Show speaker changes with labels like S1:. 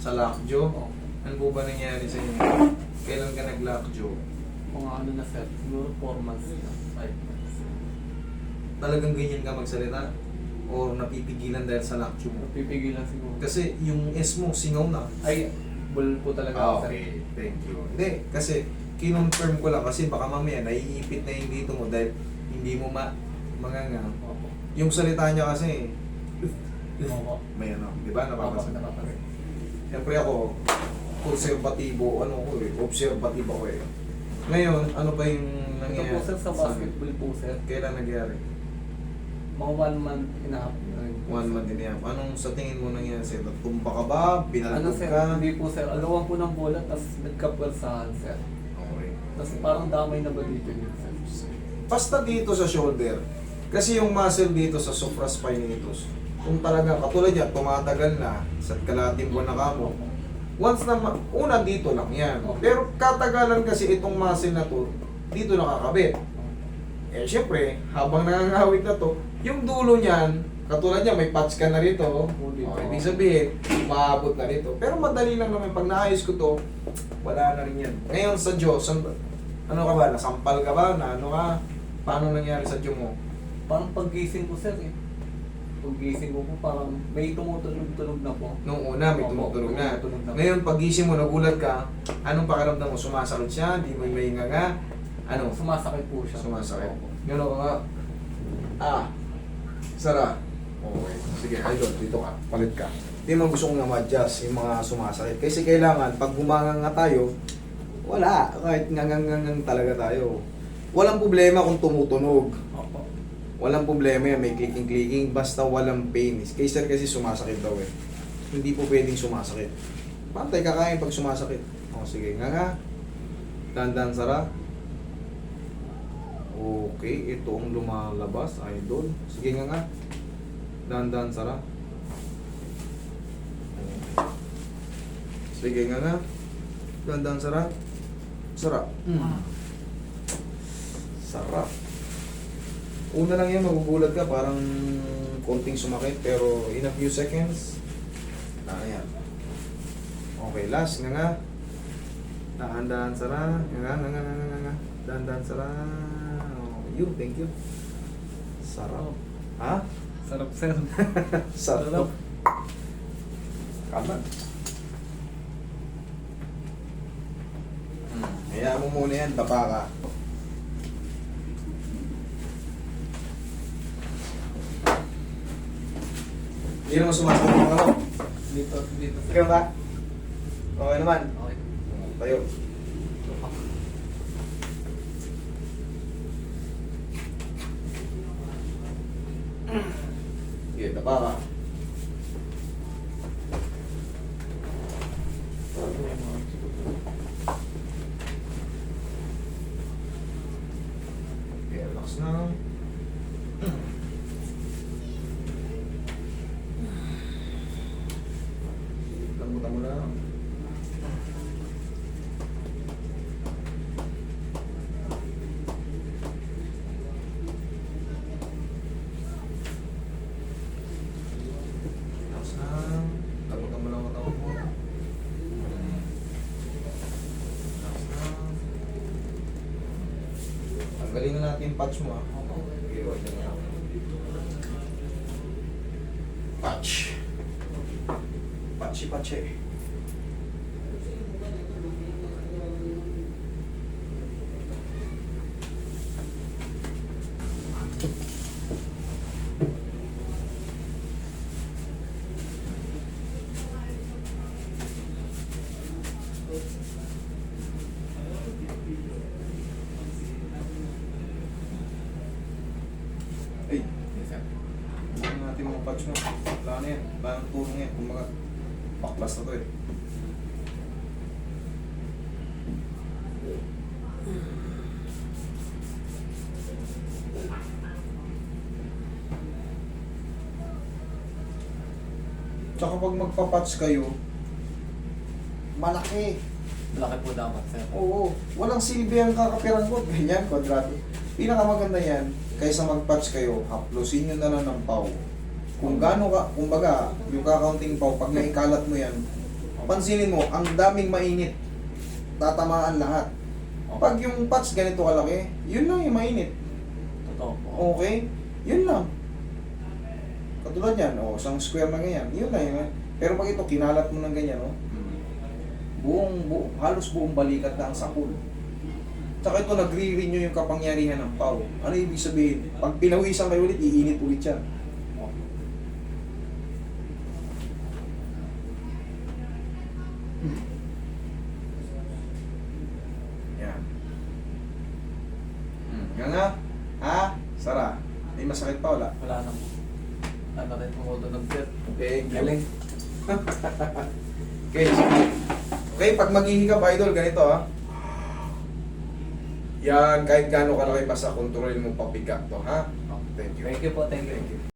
S1: Sa lockjaw?
S2: Oo.
S1: Ano po ba nangyari sa inyo? Kailan ka nag-lockjaw?
S2: Mga ano na sir, siguro 4 months na, 5 months.
S1: Talagang ganyan ka magsalita? O napipigilan dahil sa lockjaw mo?
S2: Napipigilan siguro.
S1: Kasi yung S mo, singaw na.
S2: Ay, bull po talaga ako, sir.
S1: Okay, thank you. Hindi, kasi kinonfirm ko lang kasi baka mamaya naiipit na yung dito mo dahil hindi mo manganga.
S2: Opo.
S1: Yung salita niya kasi,
S2: Opo.
S1: may ano, di ba?
S2: Opo,
S1: Napapansin.
S2: napapansin.
S1: Siyempre ako, konserbatibo, ano ko eh, observatibo ko eh. Ngayon, ano ba yung
S2: Ito
S1: nangyayari?
S2: po sir, sa basketball po sir,
S1: Kailan nangyari?
S2: mga 1 month and a half na rin po,
S1: 1
S2: sir.
S1: month and a half. Anong sa tingin mo nangyari sa'yo? Tumba ka ba?
S2: Ano
S1: Pinalagog
S2: sir,
S1: ka?
S2: hindi po sir, alawan po ng bola, tapos nagkapwersahan sir.
S1: Okay.
S2: Tapos parang damay na ba dito yun sir?
S1: Basta dito sa shoulder. Kasi yung muscle dito sa supraspinatus, kung talaga katulad yan, tumatagal na, sa kalating buwan na kamo, once na, una dito lang yan. Pero katagalan kasi itong muscle na to, dito nakakabit. Eh syempre, habang nangangawit na to, yung dulo niyan, katulad niya, may patch ka na rito. Ibig sabihin, maabot na rito. Pero madali lang naman, pag naayos ko to, wala na rin yan. Ngayon sa Diyos, ano ka ba? Nasampal ka ba? Na ano ka? Paano nangyari sa Diyos mo?
S2: Parang paggising ko sir eh. Paggising ko po parang may tumutunog-tunog na po.
S1: Nung una, may
S2: Opo,
S1: tumutunog na.
S2: tumutunog na.
S1: Ngayon, paggising mo, nagulat ka, anong pakiramdam mo? Sumasakit siya? Di mo may nga? Ano?
S2: Sumasakit po siya.
S1: Sumasakit.
S2: Opo.
S1: Yun ako nga. Ah. Sara. Okay. Sige, idol, dito ka. Palit ka. Hindi man gusto kong ma-adjust yung mga sumasakit. Kasi kailangan, pag bumanga tayo, wala. Kahit ngangangangang talaga tayo. Walang problema kung tumutunog.
S2: Opo.
S1: Walang problema yan, may clicking-clicking, basta walang pain. Kay sir kasi sumasakit daw eh. Hindi po pwedeng sumasakit. Pantay kakain pag sumasakit. O sige, nga. Dandan Sara. Okay, ito ang lumalabas, idol. Sige nga. Dandan Sara. Sige nga. Dandan Sara. Sarap. Sarap. Una lang yan, magugulat ka, parang konting sumakit, pero in a few seconds, na yan. Okay, last, nga. Dahan-dahan Sara. Nga. Dahan-dahan Sara. Oh, you, thank you. Sarap. Ha?
S2: Sarap sir.
S1: Sarap. Kaman. Hayaan mo muna yan, tapa ka. Hindi naman sumasakit yung ano.
S2: Dito sir.
S1: Okay ba? Okay naman.
S2: Okay.
S1: Tayo. Sige, tapa ka. Okay, relax na. Lambutan mo lang. Relax na. Lambutan mo lang ang katawan mo. Relax na. Tanggalin na natin yung patch mo ah. Okay, wait na lang. Patch. Patchy. Ay, ano natin mga patch mo? Wala na yan. Parang tulong yan. Kumbaga, paklas na to eh. Tsaka pag magpa-patch kayo, malaki.
S2: Malaki po dapat sir.
S1: Oo, walang silbi ang kakapiran ko. Ganyan, kwadrado. Pinakamaganda yan, kaysa mag-patch kayo, haplusin nyo na lang ng pau. Kung gaano ka, kumbaga, yung kakaunting pau, pag naikalat mo yan, pansinin mo, ang daming mainit. Tatamaan lahat. Pag yung patch ganito kalaki, yun lang yung mainit.
S2: Totoo po.
S1: Okay? Yun lang. Katulad yan, isang square na ganyan. Yun lang yun. Pero pag ito, kinalat mo ng ganyan, halos buong balikat na ang sakul. Tsaka ito, nagre-renew yung kapangyarihan ng pau. Ano ibig sabihin? Pag pinawisan kayo ulit, iinit ulit yan. Yan. Yan nga. Ha? Sara. May masakit pa wala?
S2: Wala na po. Ano rin tumutunog sir.
S1: Okay,
S2: Galing.
S1: Okay, sige. Okay, pag maghihikap idol, ganito ha. Yan, kahit gaano kalaki pa sa kontrolin mo papiga to ha. Thank you.
S2: Thank you po, thank you.
S1: Thank you.